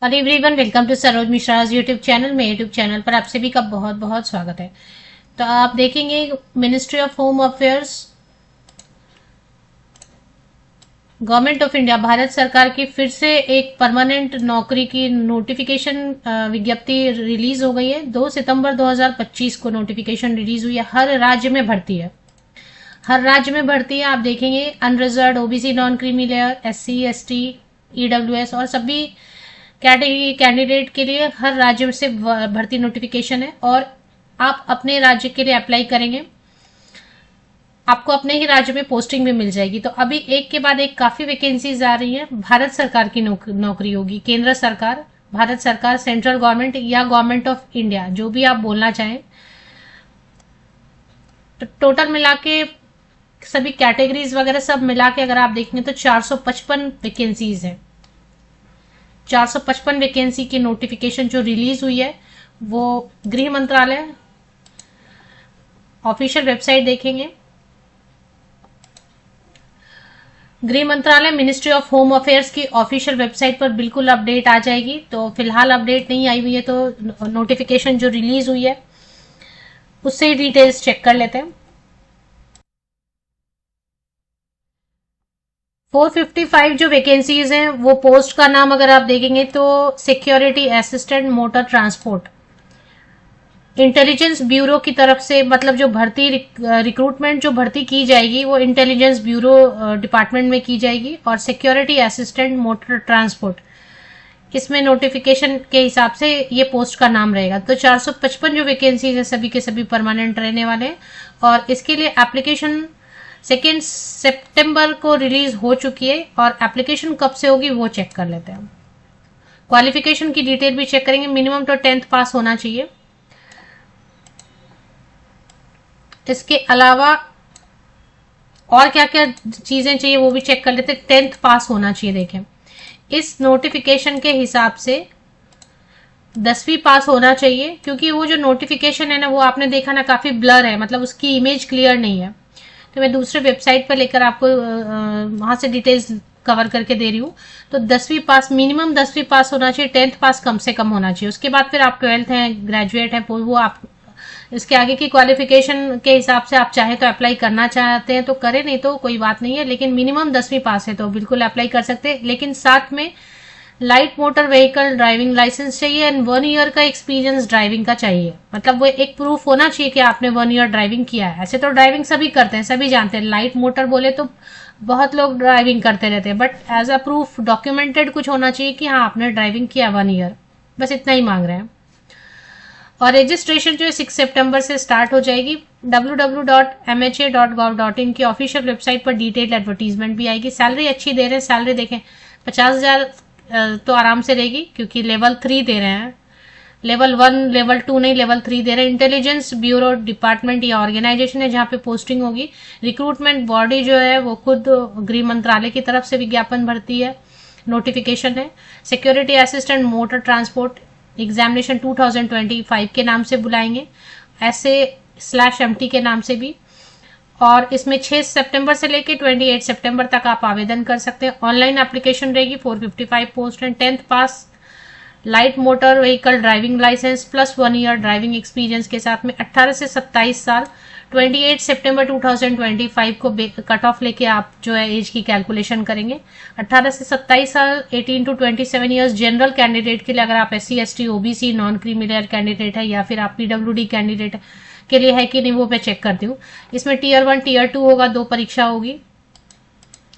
और everyone welcome to Saroj Mishra's YouTube channel में YouTube channel पर आप सभी का बहुत बहुत स्वागत है। तो आप देखेंगे ministry of home affairs, government of India, Bharat सरकार की फिर से एक परमानेंट नौकरी की नोटिफिकेशन विज्ञप्ति रिलीज हो गई है। 2 सितंबर 2025 को नोटिफिकेशन रिलीज हुई है। हर राज्य में भर्ती है, हर राज्य में भर्ती है। आप देखेंगे unreserved, OBC, non creamy layer, SC, ST, EWS और सभी कैटेगरी कैंडिडेट के लिए हर राज्य से भर्ती नोटिफिकेशन है और आप अपने राज्य के लिए अप्लाई करेंगे, आपको अपने ही राज्य में पोस्टिंग भी मिल जाएगी। तो अभी एक के बाद एक काफी वैकेंसीज आ रही हैं। भारत सरकार की नौकरी होगी, केंद्र सरकार, भारत सरकार, सेंट्रल गवर्नमेंट या गवर्नमेंट ऑफ इंडिया, जो भी आप बोलना चाहें। तो टोटल मिला के सभी कैटेगरीज वगैरह सब मिला के अगर आप देखेंगे तो 455 वैकेंसीज हैं। 455 वैकेंसी की नोटिफिकेशन जो रिलीज हुई है वो गृह मंत्रालय ऑफिशियल वेबसाइट देखेंगे। गृह मंत्रालय मिनिस्ट्री ऑफ होम अफेयर्स की ऑफिशियल वेबसाइट पर बिल्कुल अपडेट आ जाएगी। तो फिलहाल अपडेट नहीं आई हुई है, तो नोटिफिकेशन जो रिलीज हुई है उससे ही डिटेल्स चेक कर लेते हैं। 455 जो वैकेंसीज हैं वो पोस्ट का नाम अगर आप देखेंगे तो security assistant motor transport, intelligence bureau की तरफ से, मतलब जो भर्ती रिक्रूटमेंट जो भर्ती की जाएगी वो इंटेलिजेंस ब्यूरो डिपार्टमेंट में की जाएगी। और सिक्योरिटी असिस्टेंट मोटर ट्रांसपोर्ट, इसमें नोटिफिकेशन के हिसाब से ये पोस्ट का नाम रहेगा। तो 455 जो वैकेंसीज है सभी के सभी परमानेंट रहने वाले हैं और इसके लिए एप्लीकेशन 2 सितंबर को रिलीज हो चुकी है और एप्लीकेशन कब से होगी वो चेक कर लेते हैं। क्वालिफिकेशन की डिटेल भी चेक करेंगे। मिनिमम तो 10th पास होना चाहिए। इसके अलावा और क्या क्या चीजें चाहिए वो भी चेक कर लेते हैं। 10th पास होना चाहिए। देखें, इस नोटिफिकेशन के हिसाब से 10वीं पास होना चाहिए, क्योंकि वो जो नोटिफिकेशन है ना वो आपने देखा ना काफी ब्लर है, मतलब उसकी इमेज क्लियर नहीं है। तो मैं दूसरे वेबसाइट पर लेकर आपको वहां से डिटेल्स कवर करके दे रही हूँ। तो 10वीं पास, मिनिमम 10वीं पास होना चाहिए। 10th पास कम से कम होना चाहिए। उसके बाद फिर आप 12th है, ग्रेजुएट है, वो आप इसके आगे की क्वालिफिकेशन के हिसाब से आप चाहे तो अप्लाई करना चाहते हैं तो करें, नहीं तो कोई बात नहीं है। लेकिन मिनिमम 10वीं पास है तो बिल्कुल अप्लाई कर सकते हैं। लेकिन साथ में light motor vehicle driving licence चाहिए एंड 1 ईयर का एक्सपीरियंस ड्राइविंग का चाहिए। मतलब वो एक प्रूफ होना चाहिए कि आपने 1 ईयर ड्राइविंग किया है। ऐसे तो ड्राइविंग सभी करते हैं, सभी जानते हैं। लाइट मोटर बोले तो बहुत लोग ड्राइविंग करते रहते हैं, but as a proof documented कुछ होना चाहिए कि हाँ आपने ड्राइविंग किया 1 ईयर। बस इतना ही मांग रहे हैं। और रजिस्ट्रेशन जो है 6 सितंबर से स्टार्ट हो जाएगी। www.mha.gov.in की ऑफिशियल वेबसाइट पर डिटेल्ड एडवर्टीजमेंट भी आएगी। सैलरी अच्छी दे रहे हैं। सैलरी देखें 50,000 तो आराम से रहेगी, क्योंकि लेवल 3 दे रहे हैं। लेवल 1, लेवल 2 नहीं, लेवल 3 दे रहे हैं। इंटेलिजेंस ब्यूरो डिपार्टमेंट या ऑर्गेनाइजेशन है जहां पे पोस्टिंग होगी। रिक्रूटमेंट बॉडी जो है वो खुद गृह मंत्रालय की तरफ से विज्ञापन भरती है, नोटिफिकेशन है। Security assistant motor transport examination 2025 के नाम से बुलाएंगे, SA/MT के नाम से भी। और इसमें 6 सितंबर से लेके 28 सितंबर तक आप आवेदन कर सकते हैं। ऑनलाइन एप्लीकेशन रहेगी। 455 पोस्ट हैं। 10th pass, light motor vehicle driving licence plus 1 year driving experience के साथ में 18 से 27 साल। 28 सितंबर 2025 को कट ऑफ लेके आप जो है एज की कैलकुलेशन करेंगे। 18 से 27 साल, 18 to 27 ईयर्स जनरल कैंडिडेट के लिए। अगर आप SC, ST, OBC, non creamy layer candidate है या फिर आप PWD कैंडिडेट के लिए है कि नहीं वो मैं चेक करती हूँ। इसमें Tier 1 Tier 2 होगा, 2 परीक्षा होगी।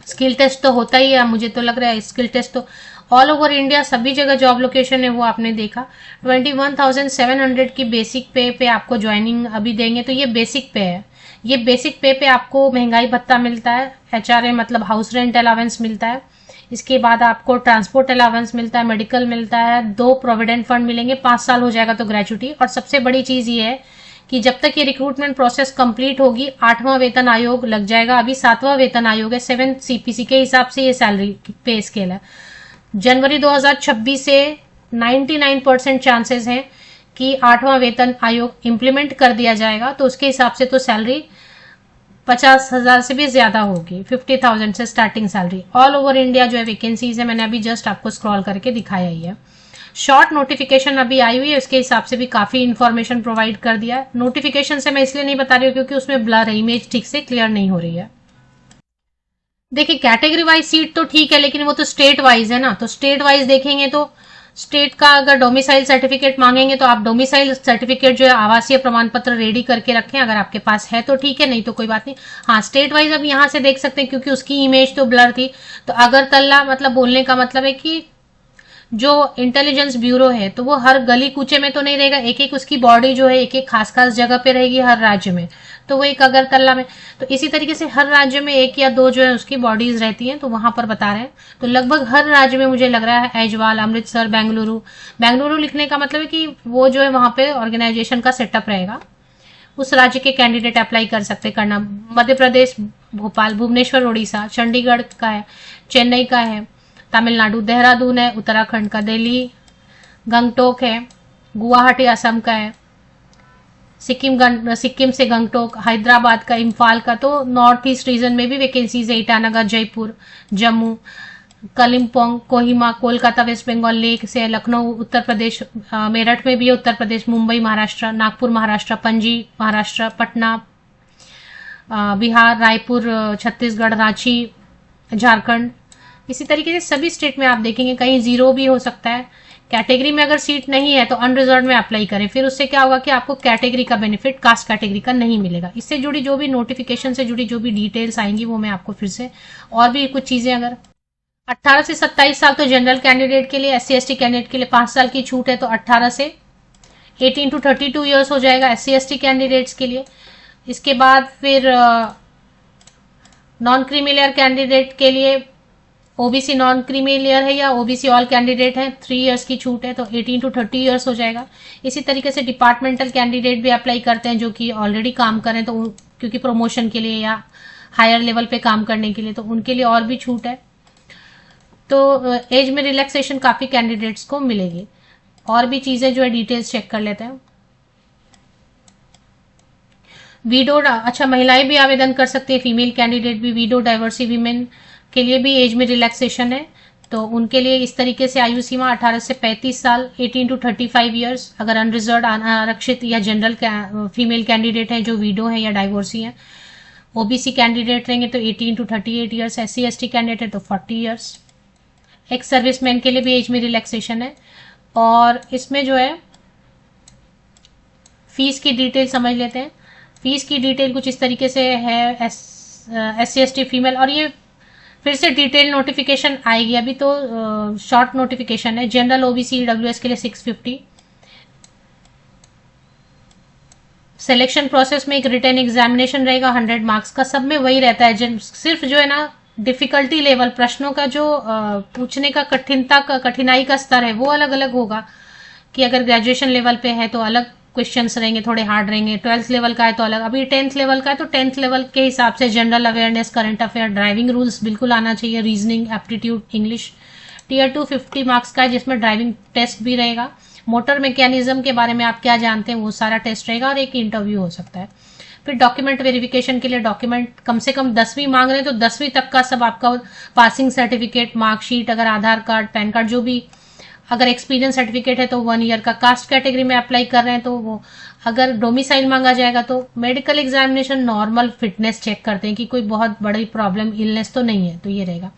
स्किल टेस्ट तो होता ही है, मुझे तो लग रहा है स्किल टेस्ट तो ऑल ओवर इंडिया सभी जगह जॉब लोकेशन है वो आपने देखा। 21,700 की बेसिक पे आपको ज्वाइनिंग अभी देंगे। तो ये बेसिक पे है। ये बेसिक पे आपको महंगाई भत्ता मिलता है, HRA मतलब हाउस रेंट अलावेंस मिलता है। इसके बाद आपको ट्रांसपोर्ट अलावेंस मिलता है, मेडिकल मिलता है, 2 प्रोविडेंट फंड मिलेंगे। 5 साल हो जाएगा तो ग्रेजुटी। और सबसे बड़ी चीज ये है कि जब तक ये रिक्रूटमेंट प्रोसेस कंप्लीट होगी 8वां वेतन आयोग लग जाएगा। अभी 7वां वेतन आयोग है। 7 CPC के हिसाब से ये सैलरी पे स्केल है। जनवरी 2026 से 99% चांसेस हैं कि 8वां वेतन आयोग इंप्लीमेंट कर दिया जाएगा। तो उसके हिसाब से तो सैलरी 50,000 से भी ज्यादा होगी, 50,000 से starting salary. All over India जो है वैकेंसीज है, मैंने अभी जस्ट आपको स्क्रॉल करके दिखाया ही है। शॉर्ट नोटिफिकेशन अभी आई हुई है, उसके हिसाब से भी काफी इंफॉर्मेशन प्रोवाइड कर दिया है। नोटिफिकेशन से मैं इसलिए नहीं बता रही हूँ क्योंकि उसमें ब्लर है, इमेज ठीक से क्लियर नहीं हो रही है। देखिए कैटेगरी वाइज सीट तो ठीक है, लेकिन वो तो स्टेट वाइज है ना, तो स्टेट वाइज देखेंगे तो स्टेट का अगर डोमिसाइल सर्टिफिकेट मांगेंगे तो आप डोमिसाइल सर्टिफिकेट जो है आवासीय प्रमाण पत्र रेडी करके रखें, अगर आपके पास है तो ठीक है, नहीं तो कोई बात नहीं। हाँ स्टेट वाइज अब यहाँ से देख सकते हैं क्योंकि उसकी इमेज तो ब्लर थी, तो अगरतला मतलब बोलने का मतलब है कि जो इंटेलिजेंस ब्यूरो है तो वो हर गली कूचे में तो नहीं रहेगा, एक एक उसकी बॉडी जो है एक एक खास खास जगह पे रहेगी हर राज्य में, तो वो एक अगरतला में, तो इसी तरीके से हर राज्य में एक या दो जो है उसकी बॉडीज रहती हैं, तो वहां पर बता रहे हैं। तो लगभग हर राज्य में मुझे लग रहा है ऐजवाल, अमृतसर, बेंगलुरु। बेंगलुरु लिखने का मतलब है कि वो जो है वहां पे ऑर्गेनाइजेशन का सेटअप रहेगा, उस राज्य के कैंडिडेट अप्लाई कर सकते करना। मध्य प्रदेश भोपाल, भुवनेश्वर उड़ीसा, चंडीगढ़ का है, चेन्नई का है, तमिलनाडु देहरादून है, उत्तराखंड का दिल्ली गंगटोक है, गुवाहाटी असम का है, सिक्किम से गंगटोक, हैदराबाद का, इम्फाल का, तो नॉर्थ ईस्ट रीजन में भी वैकेंसीज है, ईटानगर, जयपुर, जम्मू, कलिम्पोंग, कोहिमा, कोलकाता वेस्ट बंगाल, लेक से, लखनऊ उत्तर प्रदेश, मेरठ में भी है उत्तर प्रदेश, मुंबई महाराष्ट्र, नागपुर महाराष्ट्र, पणजी महाराष्ट्र, पटना बिहार, रायपुर छत्तीसगढ़, रांची झारखंड। इसी तरीके से सभी स्टेट में आप देखेंगे कहीं जीरो भी हो सकता है। कैटेगरी में अगर सीट नहीं है तो अनरिजर्व में अप्लाई करें, फिर उससे क्या होगा कि आपको कैटेगरी का बेनिफिट कास्ट कैटेगरी का नहीं मिलेगा। इससे जुड़ी जो भी नोटिफिकेशन से जुड़ी जो भी डिटेल्स आएंगी वो मैं आपको फिर से, और भी कुछ चीजें, अगर 18 से 27 साल तो जनरल कैंडिडेट के लिए, SC ST कैंडिडेट के लिए 5 साल की छूट है, तो 18 से 18 to 32 ईयर्स हो जाएगा SC ST कैंडिडेट्स के लिए। इसके बाद फिर नॉन क्रीमी कैंडिडेट के लिए, ओबीसी नॉन क्रीमी लेयर है या ओबीसी ऑल कैंडिडेट है, 3 इयर्स की छूट है, तो 18 to 30 इयर्स हो जाएगा। इसी तरीके से डिपार्टमेंटल कैंडिडेट भी अप्लाई करते हैं जो कि ऑलरेडी काम करें, तो क्योंकि प्रमोशन के लिए या हायर लेवल पे काम करने के लिए, तो उनके लिए और भी छूट है। तो एज में रिलैक्सेशन काफी कैंडिडेट्स को मिलेगी। और भी चीजें जो है डिटेल्स चेक कर लेते हैं। वीडो, अच्छा महिलाएं भी आवेदन कर सकती है, फीमेल कैंडिडेट भी। वीडो डाइवर्सी वीमेन के लिए भी एज में रिलैक्सेशन है, तो उनके लिए इस तरीके से आयु सीमा 18 से 35 साल, 18 to 35 इयर्स। अगर अनरिजर्व, आरक्षित या जनरल फीमेल कैंडिडेट है जो वीडो है या डाइवोर्सी है। ओबीसी कैंडिडेट रहेंगे तो 18 to 38 years, SC ST candidate है तो 40 इयर्स। एक्स सर्विसमैन के लिए भी एज में रिलैक्सेशन है। और इसमें जो है फीस की डिटेल समझ लेते हैं। फीस की डिटेल कुछ इस तरीके से है, SC ST फीमेल, और ये फिर से डिटेल नोटिफिकेशन आएगी, अभी तो शॉर्ट नोटिफिकेशन है। जनरल OBC EWS के लिए 650। सिलेक्शन प्रोसेस में एक रिटन एग्जामिनेशन रहेगा 100 मार्क्स का, सब में वही रहता है। सिर्फ जो है ना डिफिकल्टी लेवल, प्रश्नों का जो पूछने का कठिनाई का स्तर है वो अलग अलग होगा, कि अगर ग्रेजुएशन लेवल पे है तो अलग क्वेश्चंस रहेंगे, थोड़े हार्ड रहेंगे। 12th लेवल का है तो अलग, अभी 10th लेवल का है तो 10th लेवल के हिसाब से general awareness, current affair, driving rules बिल्कुल आना चाहिए, reasoning, aptitude, English. Tier 2 50 marks का है जिसमें ड्राइविंग टेस्ट भी रहेगा। मोटर मैकेनिज्म के बारे में आप क्या जानते हैं वो सारा टेस्ट रहेगा, और एक इंटरव्यू हो सकता है। फिर डॉक्यूमेंट वेरिफिकेशन के लिए डॉक्यूमेंट कम से कम 10वीं मांग रहे हैं, तो 10वीं तक का सब आपका पासिंग सर्टिफिकेट, मार्कशीट, अगर आधार कार्ड, पैन कार्ड, जो भी, अगर एक्सपीरियंस सर्टिफिकेट है तो 1 ईयर का। कास्ट कैटेगरी में अप्लाई कर रहे हैं तो वो, अगर डोमिसाइल मांगा जाएगा तो medical examination, normal fitness check करते हैं कि कोई बहुत बड़ी प्रॉब्लम, इलनेस तो नहीं है, तो ये रहेगा।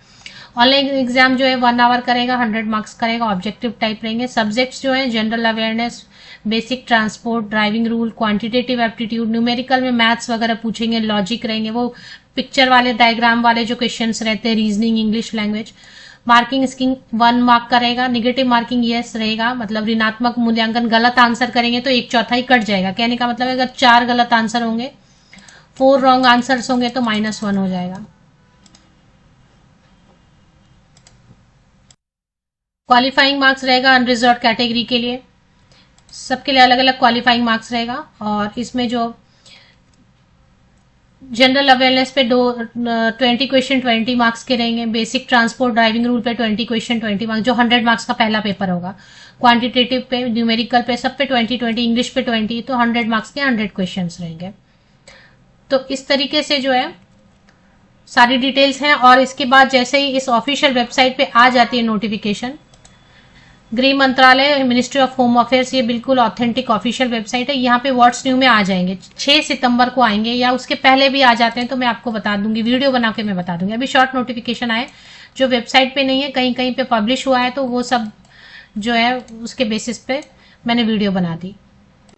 ऑनलाइन एग्जाम जो है 1 आवर करेगा, 100 मार्क्स करेगा, ऑब्जेक्टिव टाइप रहेंगे। सब्जेक्ट्स जो है general awareness, basic transport, driving rule, quantitative aptitude, numerical में मैथ्स वगैरह पूछेंगे, लॉजिक रहेंगे, वो पिक्चर वाले, डायग्राम वाले जो क्वेश्चंस रहते हैं, reasoning, English language. Marking scheme 1 mark का रहेगा। निगेटिव मार्किंग यस रहेगा, मतलब ऋणात्मक मूल्यांकन, गलत आंसर करेंगे तो 1/4 कट जाएगा। कहने का मतलब अगर 4 गलत आंसर होंगे, 4 रॉन्ग आंसर्स होंगे तो -1 हो जाएगा। क्वालिफाइंग मार्क्स रहेगा अनरिजर्व कैटेगरी के लिए, सबके लिए अलग अलग क्वालिफाइंग मार्क्स रहेगा। और इसमें जो जनरल अवेयरनेस पे 20 क्वेश्चन 20 मार्क्स के रहेंगे। बेसिक ट्रांसपोर्ट, ड्राइविंग रूल पे 20 क्वेश्चन 20 मार्क्स, जो 100 मार्क्स का पहला पेपर होगा। क्वांटिटेटिव पे, न्यूमेरिकल पे, सब पे 20 20, इंग्लिश पे 20, तो 100 मार्क्स के 100 क्वेश्चन रहेंगे। तो इस तरीके से जो है सारी डिटेल्स हैं। और इसके बाद जैसे ही इस ऑफिशियल वेबसाइट पे आ जाती है नोटिफिकेशन, गृह मंत्रालय, मिनिस्ट्री ऑफ होम अफेयर्स, ये बिल्कुल ऑथेंटिक ऑफिशियल वेबसाइट है। यहाँ पे व्हाट्स न्यू में आ जाएंगे, 6 सितंबर को आएंगे या उसके पहले भी आ जाते हैं तो मैं आपको बता दूंगी, वीडियो बना के मैं बता दूंगी। अभी शॉर्ट नोटिफिकेशन आए जो वेबसाइट पे नहीं है, कहीं कहीं पे पब्लिश हुआ है, तो वो सब जो है उसके बेसिस पे मैंने वीडियो बना दी।